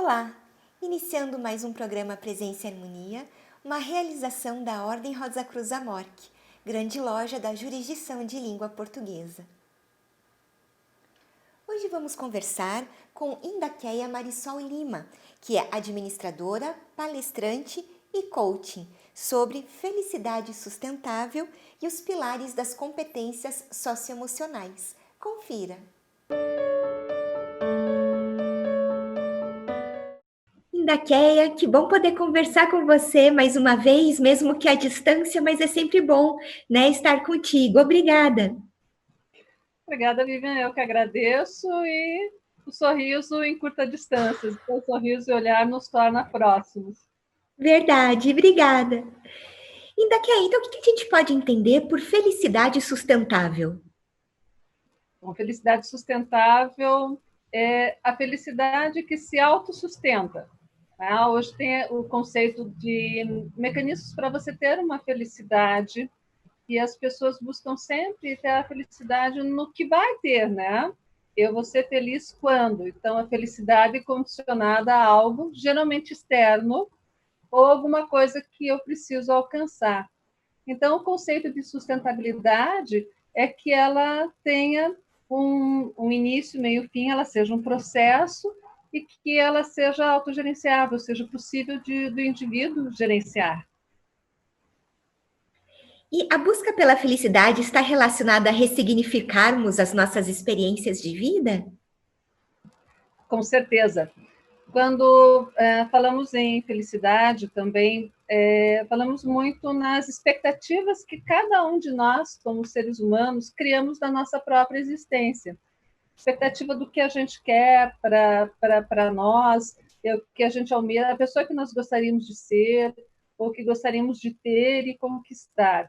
Olá! Iniciando mais um programa Presença e Harmonia, uma realização da Ordem Rosa Cruz Amorque, grande loja da jurisdição de língua portuguesa. Hoje vamos conversar com Indaqueia Marisol Lima, que é administradora, palestrante e coaching sobre felicidade sustentável e os pilares das competências socioemocionais. Confira! Indaqueia, que bom poder conversar com você mais uma vez, mesmo que à distância, mas é sempre bom, né, estar contigo. Obrigada. Obrigada, Vivian. Eu que agradeço e o sorriso em curta distância. O sorriso e olhar nos torna próximos. Verdade, obrigada. Indaqueia, então o que a gente pode entender por felicidade sustentável? Bom, felicidade sustentável é a felicidade que se autossustenta. Tá? Hoje tem o conceito de mecanismos para você ter uma felicidade e as pessoas buscam sempre ter a felicidade no que vai ter, né? Eu vou ser feliz quando? Então, a felicidade é condicionada a algo geralmente externo ou alguma coisa que eu preciso alcançar. Então, o conceito de sustentabilidade é que ela tenha um início, meio, fim, ela seja um processo e que ela seja autogerenciável, seja possível do indivíduo gerenciar. E a busca pela felicidade está relacionada a ressignificarmos as nossas experiências de vida? Com certeza. Quando falamos em felicidade também, falamos muito nas expectativas que cada um de nós, como seres humanos, criamos da nossa própria existência. Expectativa do que a gente quer para nós, o que a gente almeja, a pessoa que nós gostaríamos de ser, ou que gostaríamos de ter e conquistar.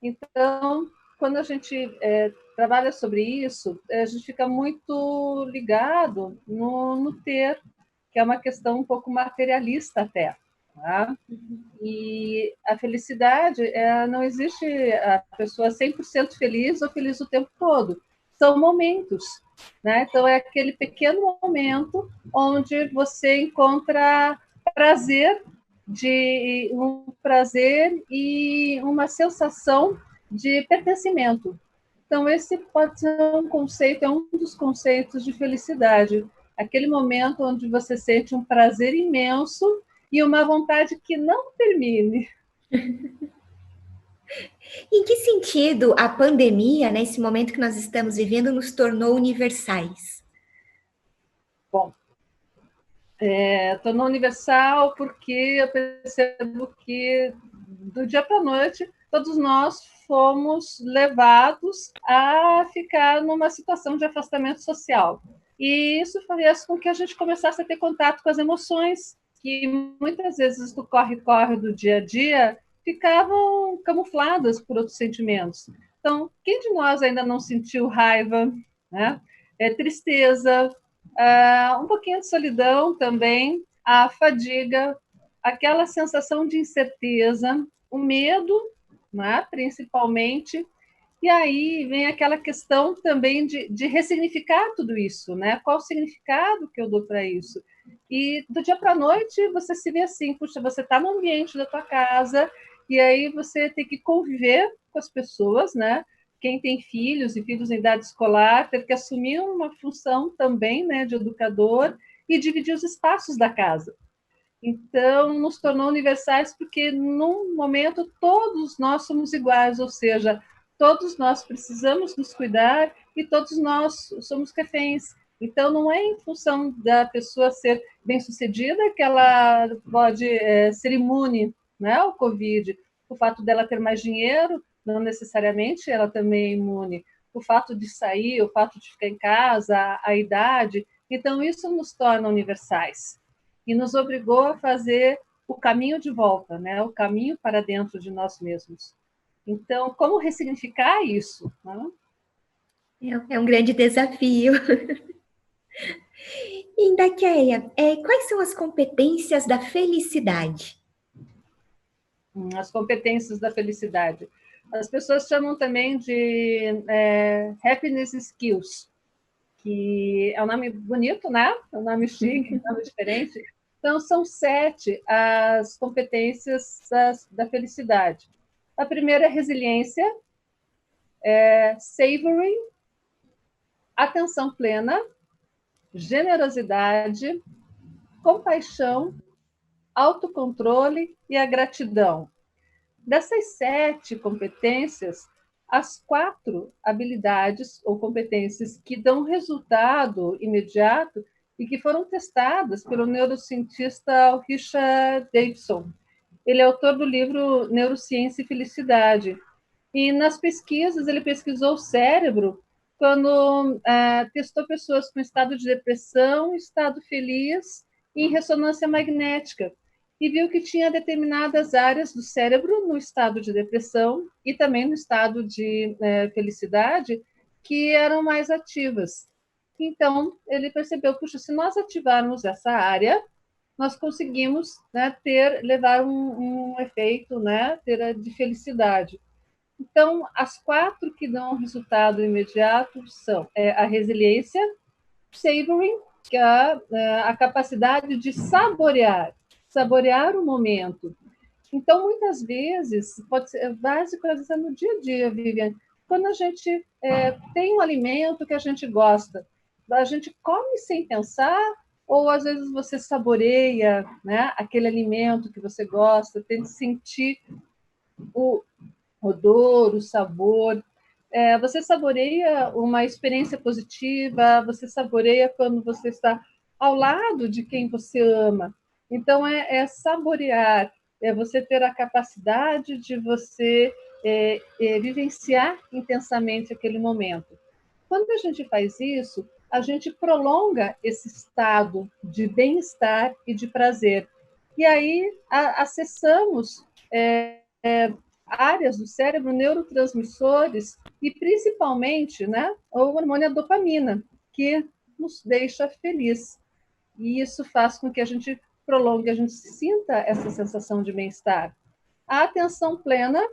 Então, quando a gente trabalha sobre isso, a gente fica muito ligado no ter, que é uma questão um pouco materialista até. Tá? E a felicidade, não existe a pessoa 100% feliz ou feliz o tempo todo. São momentos. Né? Então, é aquele pequeno momento onde você encontra prazer, um prazer e uma sensação de pertencimento. Então, esse pode ser um conceito, é um dos conceitos de felicidade. Aquele momento onde você sente um prazer imenso e uma vontade que não termine. Em que sentido a pandemia, né, esse momento que nós estamos vivendo, nos tornou universais? Bom, tornou universal porque eu percebo que do dia para a noite todos nós fomos levados a ficar numa situação de afastamento social. E isso fez com que a gente começasse a ter contato com as emoções, que muitas vezes do corre-corre do dia a dia ficavam camufladas por outros sentimentos. Então, quem de nós ainda não sentiu raiva, né? Tristeza, um pouquinho de solidão também, a fadiga, aquela sensação de incerteza, o medo, né, principalmente, e aí vem aquela questão também de ressignificar tudo isso, né? Qual o significado que eu dou para isso? E do dia para a noite você se vê assim, puxa, você está no ambiente da tua casa e aí você tem que conviver com as pessoas, né? Quem tem filhos e filhos em idade escolar teve que assumir uma função também, né, de educador e dividir os espaços da casa. Então, nos tornou universais porque, num momento, todos nós somos iguais, ou seja, todos nós precisamos nos cuidar e todos nós somos reféns. Então, não é em função da pessoa ser bem-sucedida que ela pode ser imune, né, ao Covid. O fato dela ter mais dinheiro, não necessariamente ela também é imune. O fato de sair, o fato de ficar em casa, a idade. Então, isso nos torna universais e nos obrigou a fazer o caminho de volta, né? O caminho para dentro de nós mesmos. Então, como ressignificar isso? Né? É um grande desafio. Indaqueia, quais são as competências da felicidade? As competências da felicidade. As pessoas chamam também de happiness skills, que é um nome bonito, né? É um nome chique, um nome diferente. Então, são 7 as competências da felicidade. A primeira é resiliência, savoring, atenção plena, generosidade, compaixão, autocontrole e a gratidão. Dessas 7 competências, as 4 habilidades ou competências que dão resultado imediato e que foram testadas pelo neurocientista Richard Davidson. Ele é autor do livro Neurociência e Felicidade. E nas pesquisas, ele pesquisou o cérebro quando testou pessoas com estado de depressão, estado feliz e ressonância magnética. E viu que tinha determinadas áreas do cérebro no estado de depressão e também no estado de felicidade que eram mais ativas. Então, ele percebeu, puxa, se nós ativarmos essa área, nós conseguimos, né, levar um efeito, né, de felicidade. Então, as 4 que dão resultado imediato são a resiliência, savoring, que é a capacidade de saborear o momento. Então, muitas vezes, pode ser básico, às vezes é no dia a dia, Vivian, quando a gente tem um alimento que a gente gosta, a gente come sem pensar, ou às vezes você saboreia, né, aquele alimento que você gosta, tem que sentir o odor, o sabor. Você saboreia uma experiência positiva, você saboreia quando você está ao lado de quem você ama. Então, saborear, é você ter a capacidade de você vivenciar intensamente aquele momento. Quando a gente faz isso, a gente prolonga esse estado de bem-estar e de prazer. E aí acessamos áreas do cérebro, neurotransmissores e principalmente, né, o hormônio dopamina, que nos deixa feliz. E isso faz com que a gente prolongue, a gente sinta essa sensação de bem-estar. A atenção plena,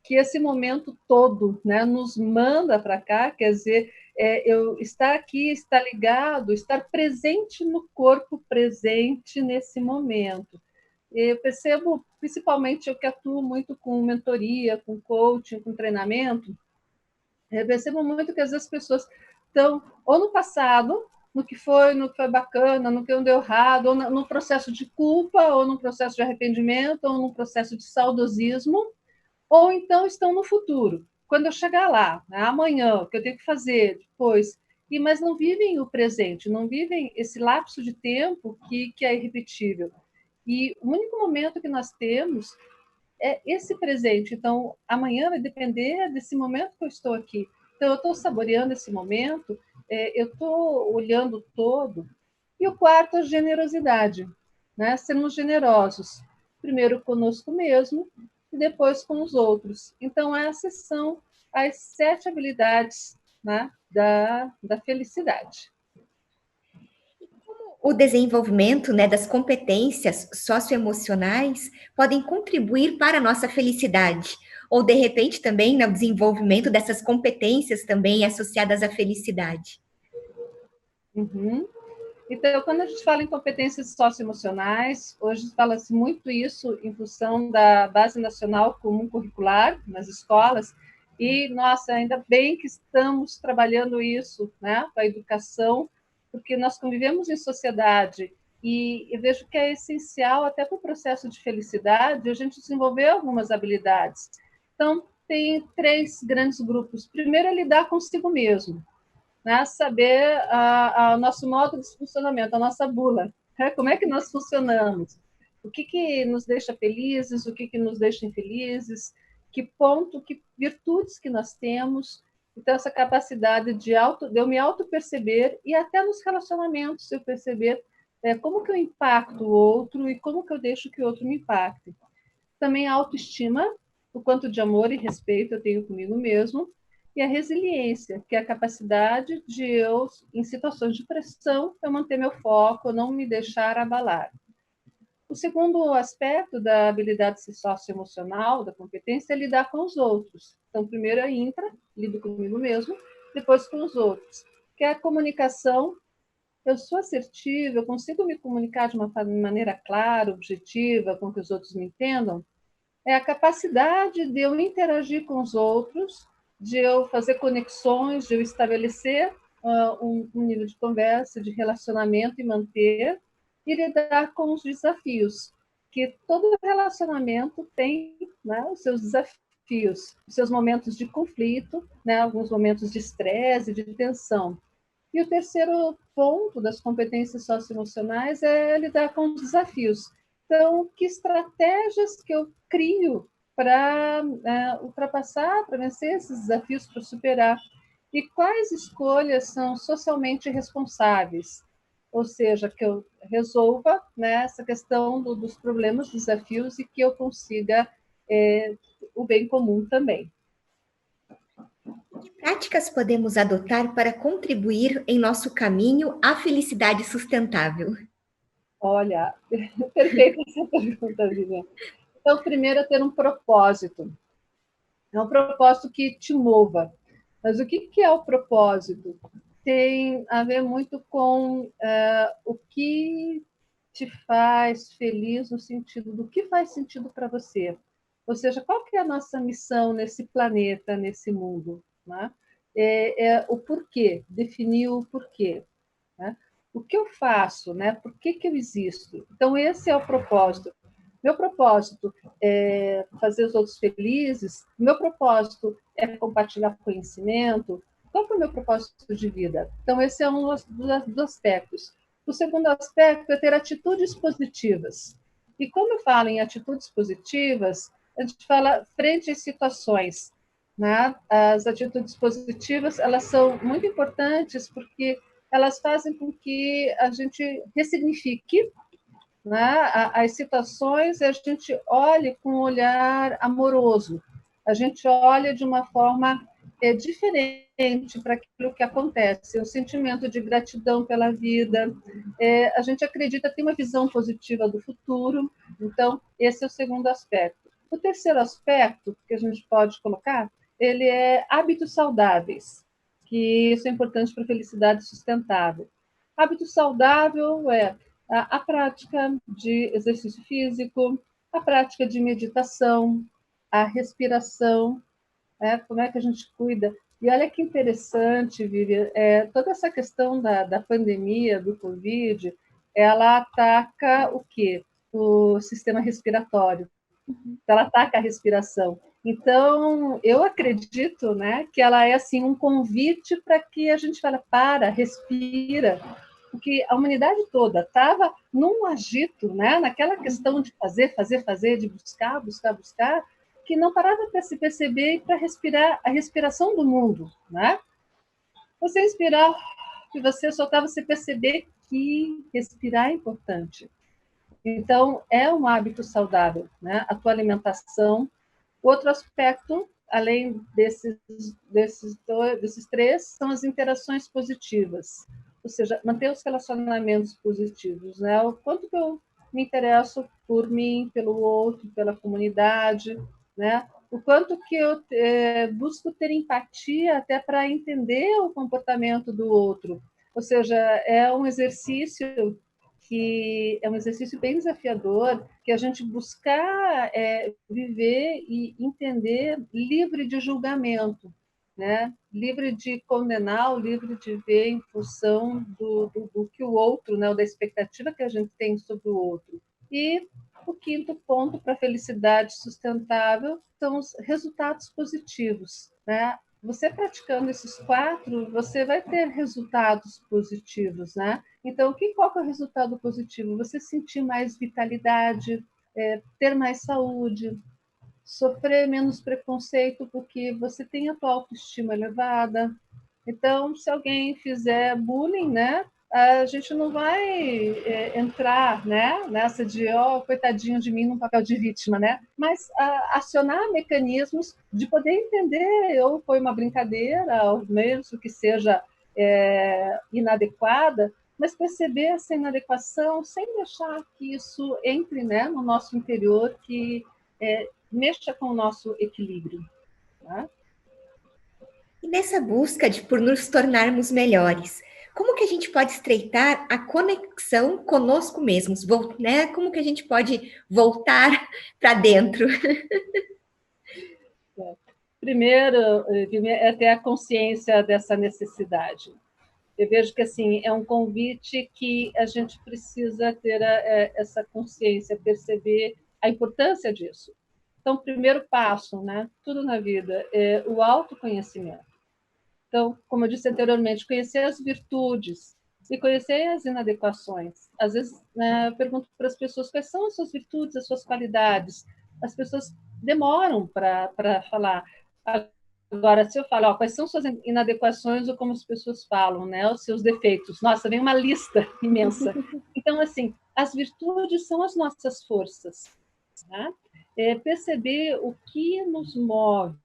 que esse momento todo, né, nos manda para cá, quer dizer, eu estar aqui, estar ligado, estar presente no corpo, presente nesse momento. Eu percebo, principalmente eu que atuo muito com mentoria, com coaching, com treinamento, eu percebo muito que às vezes as pessoas estão ou no passado, no que foi bacana, no que não deu errado, ou no processo de culpa, ou no processo de arrependimento, ou no processo de saudosismo, ou então estão no futuro. Quando eu chegar lá, né, amanhã, o que eu tenho que fazer, depois, mas não vivem o presente, não vivem esse lapso de tempo que é irrepetível. E o único momento que nós temos é esse presente. Então, amanhã vai depender desse momento que eu estou aqui. Então, eu estou saboreando esse momento, eu estou olhando o todo. E o quarto, a generosidade, né? Sermos generosos, primeiro conosco mesmo e depois com os outros. Então, essas são as 7 habilidades, né, da felicidade. O desenvolvimento, né, das competências socioemocionais podem contribuir para a nossa felicidade, ou de repente também no desenvolvimento dessas competências também associadas à felicidade. Uhum. Então, quando a gente fala em competências socioemocionais, hoje fala-se muito isso em função da Base Nacional Comum Curricular nas escolas, e, nossa, ainda bem que estamos trabalhando isso, né, com a educação, porque nós convivemos em sociedade e eu vejo que é essencial, até para o processo de felicidade, a gente desenvolver algumas habilidades. Então, tem 3 grandes grupos. Primeiro é lidar consigo mesmo, né? Saber o nosso modo de funcionamento, a nossa bula, né? Como é que nós funcionamos, o que nos deixa felizes, o que nos deixa infelizes, que virtudes que nós temos. Então, essa capacidade de eu me auto-perceber e até nos relacionamentos eu perceber como que eu impacto o outro e como que eu deixo que o outro me impacte. Também a autoestima, o quanto de amor e respeito eu tenho comigo mesmo, e a resiliência, que é a capacidade de eu, em situações de pressão, eu manter meu foco, não me deixar abalar. O segundo aspecto da habilidade socioemocional, da competência, é lidar com os outros. Então, primeiro é intra, lido comigo mesmo, depois com os outros, porque a comunicação, eu sou assertiva, eu consigo me comunicar de uma maneira clara, objetiva, com que os outros me entendam, é a capacidade de eu interagir com os outros, de eu fazer conexões, de eu estabelecer um nível de conversa, de relacionamento e manter, e lidar com os desafios, que todo relacionamento tem, né, os seus desafios, os seus momentos de conflito, né, alguns momentos de estresse, de tensão. E o terceiro ponto das competências socioemocionais é lidar com os desafios. Então, que estratégias que eu crio para ultrapassar, para vencer esses desafios, para superar? E quais escolhas são socialmente responsáveis? Ou seja, que eu resolva, né, essa questão dos problemas, desafios, e que eu consiga o bem comum também. Que práticas podemos adotar para contribuir em nosso caminho à felicidade sustentável? Olha, perfeita essa pergunta, Viviane. Então, primeiro é ter um propósito. É um propósito que te mova. Mas o que é o propósito? Tem a ver muito com o que te faz feliz no sentido do que faz sentido para você. Ou seja, qual que é a nossa missão nesse planeta, nesse mundo? Né? O porquê, definir o porquê. Né? O que eu faço? Né? Por que eu existo? Então, esse é o propósito. Meu propósito é fazer os outros felizes, meu propósito é compartilhar conhecimento. Qual que é o meu propósito de vida? Então, esse é um dos aspectos. O segundo aspecto é ter atitudes positivas. E quando eu falo em atitudes positivas, a gente fala frente às situações. Né? As atitudes positivas, elas são muito importantes porque elas fazem com que a gente ressignifique, né, as situações, e a gente olhe com um olhar amoroso. A gente olha de uma forma diferente para aquilo que acontece, o sentimento de gratidão pela vida, a gente acredita, tem uma visão positiva do futuro. Então, esse é o segundo aspecto. O terceiro aspecto que a gente pode colocar, ele é hábitos saudáveis, que isso é importante para a felicidade sustentável. Hábito saudável é a prática de exercício físico, a prática de meditação, a respiração, como é que a gente cuida. E olha que interessante, Vivi, toda essa questão da pandemia, do Covid, ela ataca o quê? O sistema respiratório. Ela ataca a respiração. Então, eu acredito, né, que ela é assim um convite para que a gente fale, respira, porque a humanidade toda estava num agito, né, naquela questão de fazer, de buscar, que não parava para se perceber e para respirar a respiração do mundo, né? Você respirar e você soltar, você perceber que respirar é importante. Então, é um hábito saudável, né? A tua alimentação. Outro aspecto, além desses três, são as interações positivas. Ou seja, manter os relacionamentos positivos, né? O quanto que eu me interesso por mim, pelo outro, pela comunidade, né? O quanto que eu busco ter empatia até para entender o comportamento do outro. Ou seja, é um exercício que é um exercício bem desafiador, que a gente buscar viver e entender livre de julgamento, né? Livre de condenar, livre de ver em função do que o outro, né? Da expectativa que a gente tem sobre o outro. E o quinto ponto para a felicidade sustentável são os resultados positivos, né? Você praticando esses quatro, você vai ter resultados positivos, né? Então, qual que é o resultado positivo? Você sentir mais vitalidade, ter mais saúde, sofrer menos preconceito, porque você tem a tua autoestima elevada. Então, se alguém fizer bullying, né, a gente não vai entrar, né, nessa de, coitadinho de mim, num papel de vítima, né? Mas acionar mecanismos de poder entender, ou foi uma brincadeira, ou mesmo que seja inadequada, mas perceber essa inadequação sem deixar que isso entre, né, no nosso interior, que mexa com o nosso equilíbrio. Tá? E nessa busca por nos tornarmos melhores, como que a gente pode estreitar a conexão conosco mesmos, né? Como que a gente pode voltar para dentro? Primeiro, é ter a consciência dessa necessidade. Eu vejo que assim é um convite que a gente precisa ter essa consciência, perceber a importância disso. Então, o primeiro passo, né, tudo na vida, é o autoconhecimento. Então, como eu disse anteriormente, conhecer as virtudes e conhecer as inadequações. Às vezes, né, eu pergunto para as pessoas quais são as suas virtudes, as suas qualidades. As pessoas demoram para falar. Agora, se eu falo, ó, quais são suas inadequações, ou como as pessoas falam, né, os seus defeitos. Nossa, vem uma lista imensa. Então, assim, as virtudes são as nossas forças. Né? Perceber o que nos move,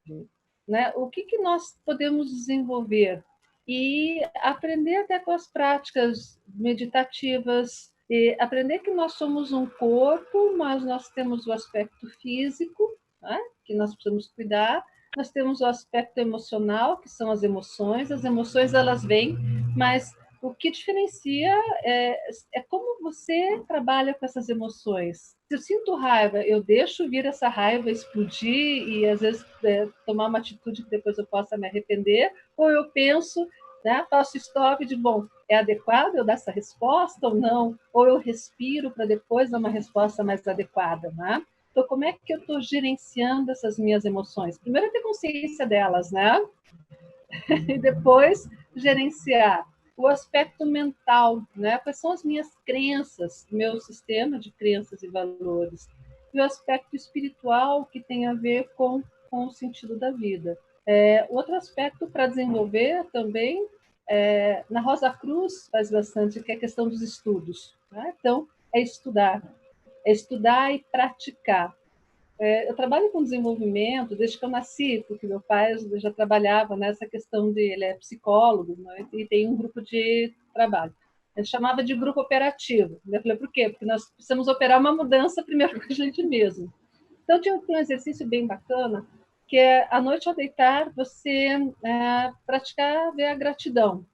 né? O que nós podemos desenvolver e aprender até com as práticas meditativas, e aprender que nós somos um corpo, mas nós temos o aspecto físico, né? Que nós precisamos cuidar, nós temos o aspecto emocional, que são as emoções elas vêm, mas o que diferencia é como você trabalha com essas emoções. Se eu sinto raiva, eu deixo vir essa raiva explodir e, às vezes, tomar uma atitude que depois eu possa me arrepender, ou eu penso, né, faço stop de, bom, é adequado eu dar essa resposta ou não? Ou eu respiro para depois dar uma resposta mais adequada, né? Então, como é que eu estou gerenciando essas minhas emoções? Primeiro, ter consciência delas, né? E depois gerenciar o aspecto mental, né? Quais são as minhas crenças, meu sistema de crenças e valores, e o aspecto espiritual que tem a ver com o sentido da vida. Outro aspecto para desenvolver também, na Rosa Cruz faz bastante, que é a questão dos estudos. Né? Então, é estudar e praticar. Eu trabalho com desenvolvimento desde que eu nasci, porque meu pai já trabalhava nessa questão de, ele é psicólogo, né, e tem um grupo de trabalho. A gente chamava de grupo operativo. Eu falei, por quê? Porque nós precisamos operar uma mudança primeiro com a gente mesmo. Então, tinha um exercício bem bacana, que é, à noite ao deitar, você praticar ver a gratidão.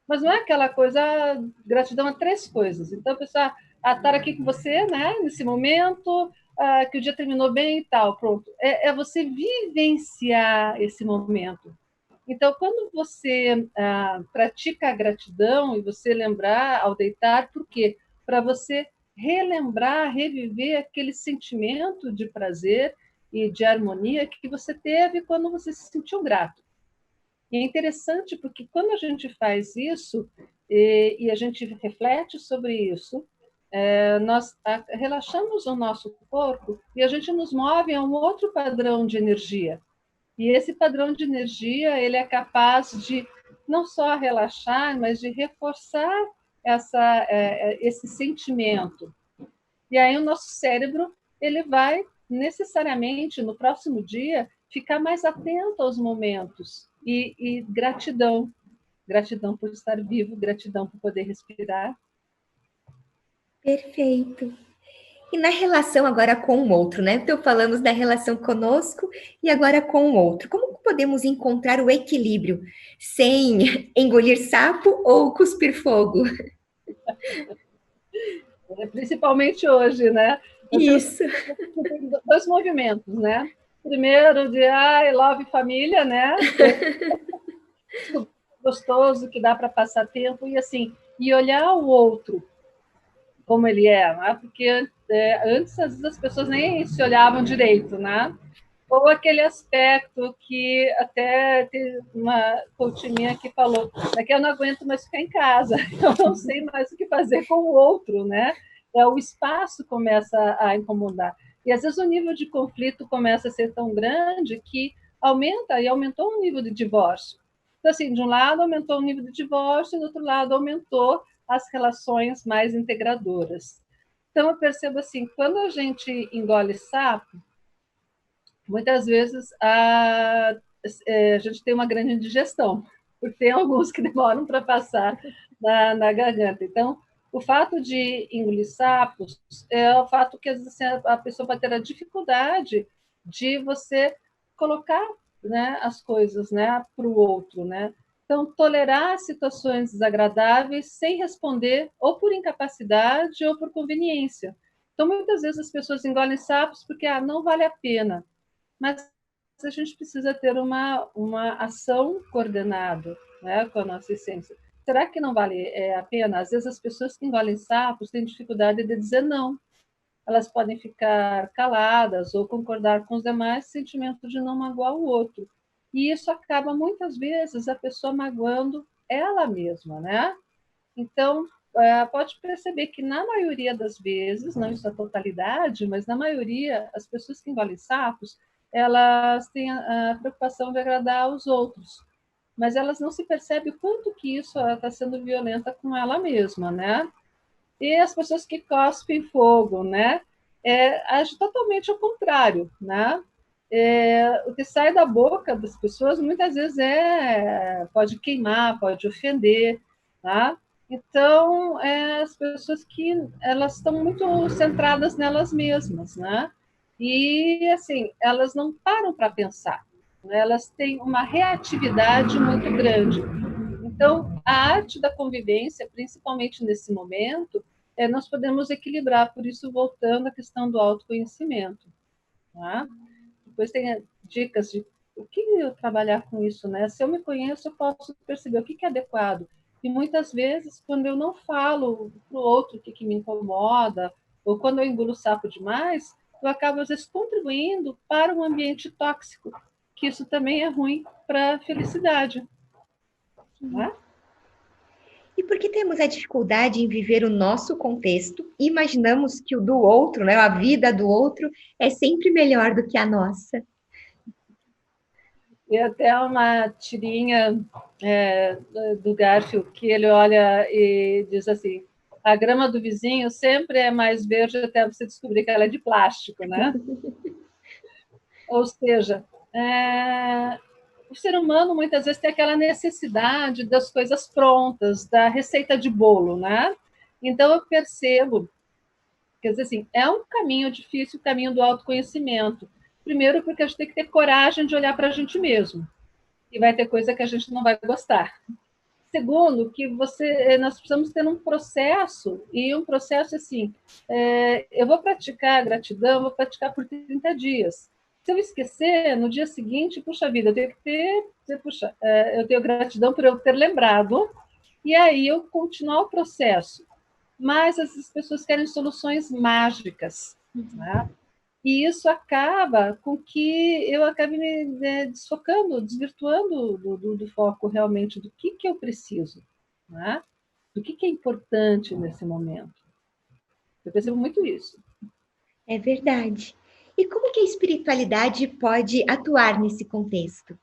Mas não é aquela coisa, gratidão a três coisas. Então, a pessoa, estar aqui com você, né, nesse momento, que o dia terminou bem e tal, pronto. É você vivenciar esse momento. Então, quando você pratica a gratidão e você lembrar ao deitar, por quê? Para você relembrar, reviver aquele sentimento de prazer e de harmonia que você teve quando você se sentiu grato. E é interessante porque quando a gente faz isso e a gente reflete sobre isso, nós relaxamos o nosso corpo e a gente nos move a um outro padrão de energia. E esse padrão de energia ele é capaz de não só relaxar, mas de reforçar esse sentimento. E aí o nosso cérebro ele vai necessariamente no próximo dia ficar mais atento aos momentos e gratidão, gratidão por estar vivo, gratidão por poder respirar. Perfeito. E na relação agora com o outro, né? Então, falamos da relação conosco e agora com o outro. Como podemos encontrar o equilíbrio sem engolir sapo ou cuspir fogo? Principalmente hoje, né? Isso. Tem dois movimentos, né? Primeiro de love família, né? Gostoso que dá para passar tempo e assim e olhar o outro como ele é, né? Porque antes às vezes as pessoas nem se olhavam direito, né? Ou aquele aspecto que até tem uma coach minha que falou, daqui eu não aguento mais ficar em casa, eu não sei mais o que fazer com o outro, né? O espaço começa a incomodar. E às vezes o nível de conflito começa a ser tão grande que aumenta, e aumentou o nível de divórcio. Então, assim, de um lado aumentou o nível de divórcio, do outro lado aumentou as relações mais integradoras. Então, eu percebo assim, quando a gente engole sapo, muitas vezes a gente tem uma grande indigestão, porque tem alguns que demoram para passar na garganta. Então, o fato de engolir sapos é o fato que às vezes, a pessoa vai ter a dificuldade de você colocar né, as coisas, né, para o outro, né? Então, tolerar situações desagradáveis sem responder, ou por incapacidade ou por conveniência. Então, muitas vezes as pessoas engolem sapos porque não vale a pena. Mas a gente precisa ter uma ação coordenada, né, com a nossa essência. Será que não vale a pena? Às vezes as pessoas que engolem sapos têm dificuldade de dizer não. Elas podem ficar caladas ou concordar com os demais, sentimento de não magoar o outro. E isso acaba, muitas vezes, a pessoa magoando ela mesma, né? Então, pode perceber que, na maioria das vezes, não isso a totalidade, mas na maioria, as pessoas que engolem sapos, elas têm a preocupação de agradar aos outros, mas elas não se percebem o quanto que isso está sendo violenta com ela mesma, né? E as pessoas que cospem fogo, né? Age totalmente ao contrário, né? O que sai da boca das pessoas muitas vezes pode queimar, pode ofender, tá? Então, as pessoas que elas estão muito centradas nelas mesmas, né? E assim, elas não param para pensar, né? Elas têm uma reatividade muito grande. Então, a arte da convivência, principalmente nesse momento, nós podemos equilibrar, por isso, voltando à questão do autoconhecimento. Tá? Depois tem dicas de o que eu trabalhar com isso, né? Se eu me conheço, eu posso perceber o que é adequado. E muitas vezes, quando eu não falo para o outro o que me incomoda, ou quando eu engulo sapo demais, eu acabo, às vezes, contribuindo para um ambiente tóxico, que isso também é ruim para a felicidade. Né? E porque temos a dificuldade em viver o nosso contexto, imaginamos que o do outro, né, a vida do outro, é sempre melhor do que a nossa. E até uma tirinha do Garfield, que ele olha e diz assim: a grama do vizinho sempre é mais verde até você descobrir que ela é de plástico, né? Ou seja, o ser humano muitas vezes tem aquela necessidade das coisas prontas, da receita de bolo, né? Então eu percebo, quer dizer assim, é um caminho difícil, o caminho do autoconhecimento. Primeiro, porque a gente tem que ter coragem de olhar para a gente mesmo. E vai ter coisa que a gente não vai gostar. Segundo, que nós precisamos ter um processo, e um processo assim, eu vou praticar a gratidão, vou praticar por 30 dias. Se eu esquecer, no dia seguinte, puxa vida, eu tenho que eu tenho gratidão por eu ter lembrado, e aí eu continuar o processo. Mas as pessoas querem soluções mágicas, né? E isso acaba com que eu acabe me desfocando, desvirtuando do foco realmente do que eu preciso, né? Do que é importante nesse momento. Eu percebo muito isso. É verdade. E como que a espiritualidade pode atuar nesse contexto?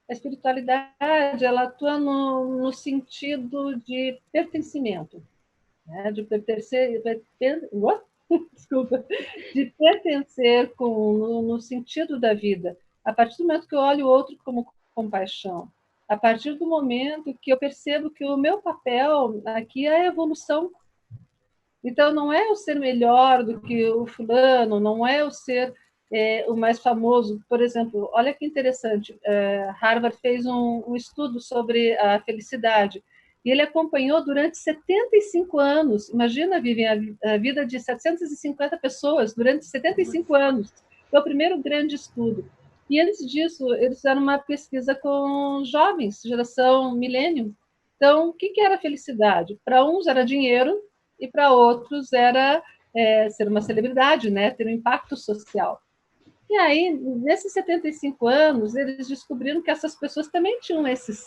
A espiritualidade, ela atua no sentido de pertencimento, né? De pertencer, desculpa, de pertencer no sentido da vida. A partir do momento que eu olho o outro como compaixão, a partir do momento que eu percebo que o meu papel aqui é a evolução. Então, não é o ser melhor do que o fulano, não é o ser o mais famoso. Por exemplo, olha que interessante, Harvard fez um estudo sobre a felicidade, e ele acompanhou durante 75 anos. Imagina, Vivian, a vida de 750 pessoas durante 75 anos. Foi o primeiro grande estudo. E antes disso, eles fizeram uma pesquisa com jovens, geração milênio. Então, o que era felicidade? Para uns era dinheiro, e para outros era ser uma celebridade, né? Ter um impacto social. E aí, nesses 75 anos, eles descobriram que essas pessoas também tinham esses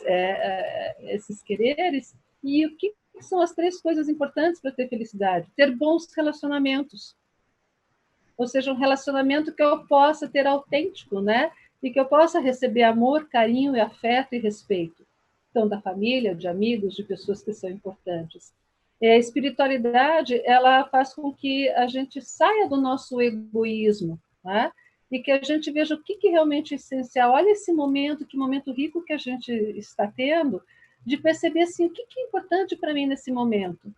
quereres. E o que são as 3 coisas importantes para ter felicidade? Ter bons relacionamentos. Ou seja, um relacionamento que eu possa ter autêntico, né? E que eu possa receber amor, carinho e afeto e respeito. Então, da família, de amigos, de pessoas que são importantes. A espiritualidade, ela faz com que a gente saia do nosso egoísmo, né? E que a gente veja o que realmente é essencial. Olha esse momento, que momento rico que a gente está tendo, de perceber assim, o que é importante para mim nesse momento.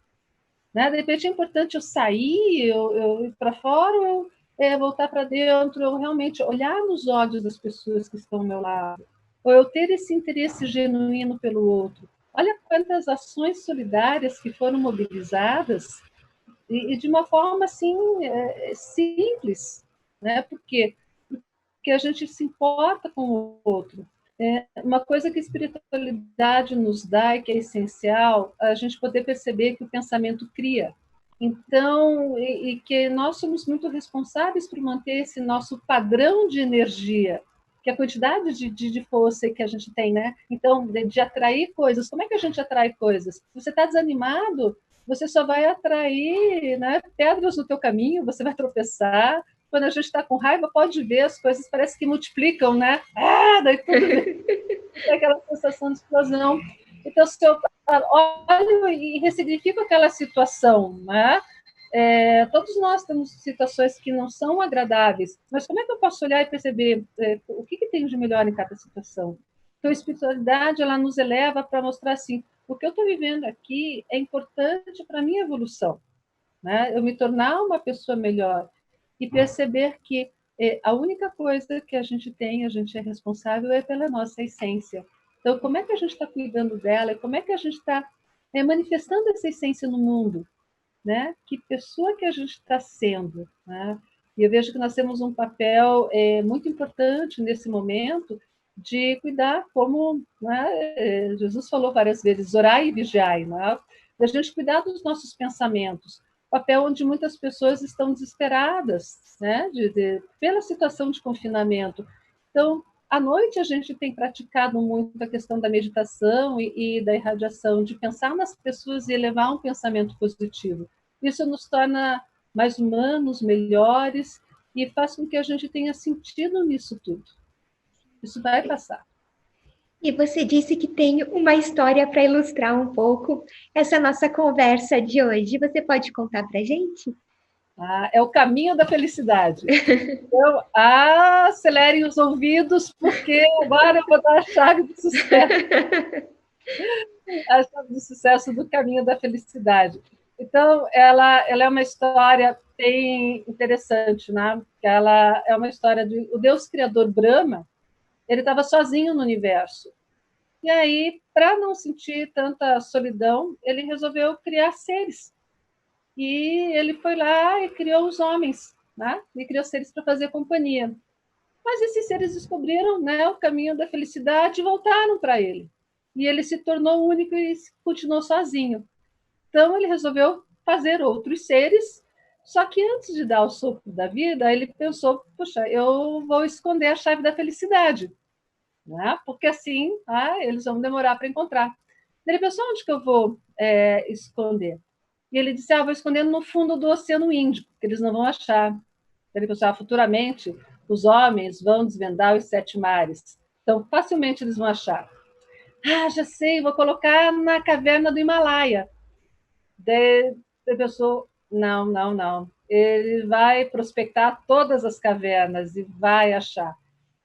Né? De repente é importante eu sair, eu ir para fora, voltar para dentro, eu realmente olhar nos olhos das pessoas que estão ao meu lado, ou eu ter esse interesse genuíno pelo outro. Olha quantas ações solidárias que foram mobilizadas e de uma forma assim simples, né? Porque a gente se importa com o outro. Uma coisa que a espiritualidade nos dá e que é essencial, a gente poder perceber que o pensamento cria. Então, e que nós somos muito responsáveis por manter esse nosso padrão de energia, que é a quantidade de força que a gente tem, né? Então, de atrair coisas. Como é que a gente atrai coisas? Se você está desanimado, você só vai atrair, né, pedras no teu caminho, você vai tropeçar. Quando a gente está com raiva, pode ver, as coisas parece que multiplicam, né? Daí tudo é aquela sensação de explosão. Então, se eu olho e ressignifico aquela situação, né? Todos nós temos situações que não são agradáveis, mas como é que eu posso olhar e perceber o que tem de melhor em cada situação? Então, a espiritualidade, ela nos eleva para mostrar assim, o que eu estou vivendo aqui é importante para a minha evolução, né? Eu me tornar uma pessoa melhor e perceber que a única coisa que a gente tem, a gente é responsável é pela nossa essência. Então, como é que a gente está cuidando dela? Como é que a gente está manifestando essa essência no mundo? Né? Que pessoa que a gente está sendo? Né? E eu vejo que nós temos um papel muito importante nesse momento de cuidar, como, né, Jesus falou várias vezes, orai e vigiai, né? Da gente cuidar dos nossos pensamentos, papel onde muitas pessoas estão desesperadas, né, pela situação de confinamento. Então, à noite a gente tem praticado muito a questão da meditação e da irradiação, de pensar nas pessoas e elevar um pensamento positivo. Isso nos torna mais humanos, melhores, e faz com que a gente tenha sentido nisso tudo. Isso vai passar. E você disse que tem uma história para ilustrar um pouco essa nossa conversa de hoje. Você pode contar para a gente? É o caminho da felicidade. Então, acelerem os ouvidos, porque agora eu vou dar a chave do sucesso. A chave do sucesso do caminho da felicidade. Então, ela é uma história bem interessante, né? Ela é uma história de o Deus criador Brahma. Ele estava sozinho no universo. E aí, para não sentir tanta solidão, ele resolveu criar seres. E ele foi lá e criou os homens, né? E criou seres para fazer companhia. Mas esses seres descobriram, né, o caminho da felicidade e voltaram para ele. E ele se tornou único e continuou sozinho. Então, ele resolveu fazer outros seres, só que antes de dar o sopro da vida, ele pensou, puxa, eu vou esconder a chave da felicidade, né? Porque assim eles vão demorar para encontrar. Ele pensou, onde que eu vou esconder? E ele disse, vou esconder no fundo do Oceano Índico, que eles não vão achar. Ele pensou, futuramente os homens vão desvendar os 7 mares. Então, facilmente eles vão achar. Já sei, vou colocar na caverna do Himalaia. Daí ele pensou, não. Ele vai prospectar todas as cavernas e vai achar.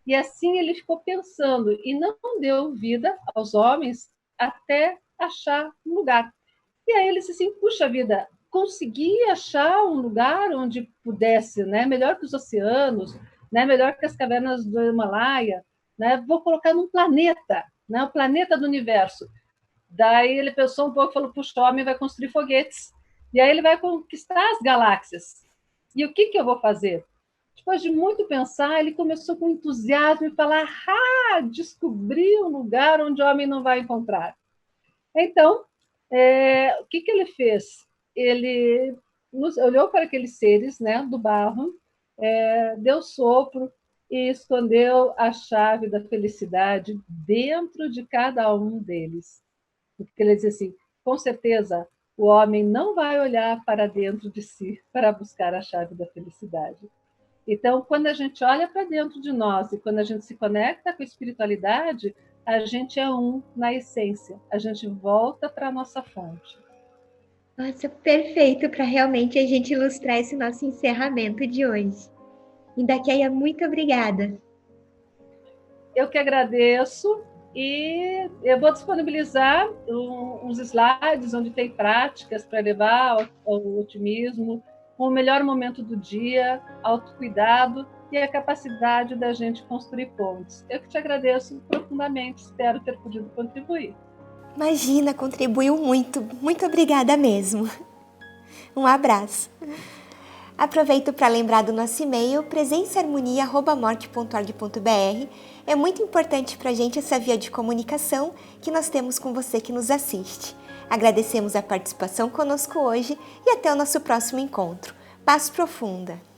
E assim ele ficou pensando e não deu vida aos homens até achar um lugar. E aí ele disse assim, puxa vida, consegui achar um lugar onde pudesse, né, melhor que os oceanos, né, melhor que as cavernas do Himalaia, né, vou colocar num planeta, né, o planeta do universo. Daí ele pensou um pouco e falou, puxa, o homem vai construir foguetes. E aí ele vai conquistar as galáxias. E o que eu vou fazer? Depois de muito pensar, ele começou com entusiasmo e falar, descobri um lugar onde o homem não vai encontrar. Então, o que ele fez? Ele olhou para aqueles seres, né, do barro, deu sopro e escondeu a chave da felicidade dentro de cada um deles. Porque ele diz assim, com certeza, o homem não vai olhar para dentro de si para buscar a chave da felicidade. Então, quando a gente olha para dentro de nós e quando a gente se conecta com a espiritualidade, a gente é um na essência, a gente volta para a nossa fonte. Nossa, perfeito para realmente a gente ilustrar esse nosso encerramento de hoje. Indakeia, muito obrigada. Eu que agradeço e eu vou disponibilizar uns slides onde tem práticas para levar ao otimismo com o melhor momento do dia, autocuidado e a capacidade da gente construir pontes. Eu que te agradeço profundamente, espero ter podido contribuir. Imagina, contribuiu muito. Muito obrigada mesmo. Um abraço. Aproveito para lembrar do nosso e-mail presençaharmonia@morte.org.br. É muito importante para a gente essa via de comunicação que nós temos com você que nos assiste. Agradecemos a participação conosco hoje e até o nosso próximo encontro. Paz profunda!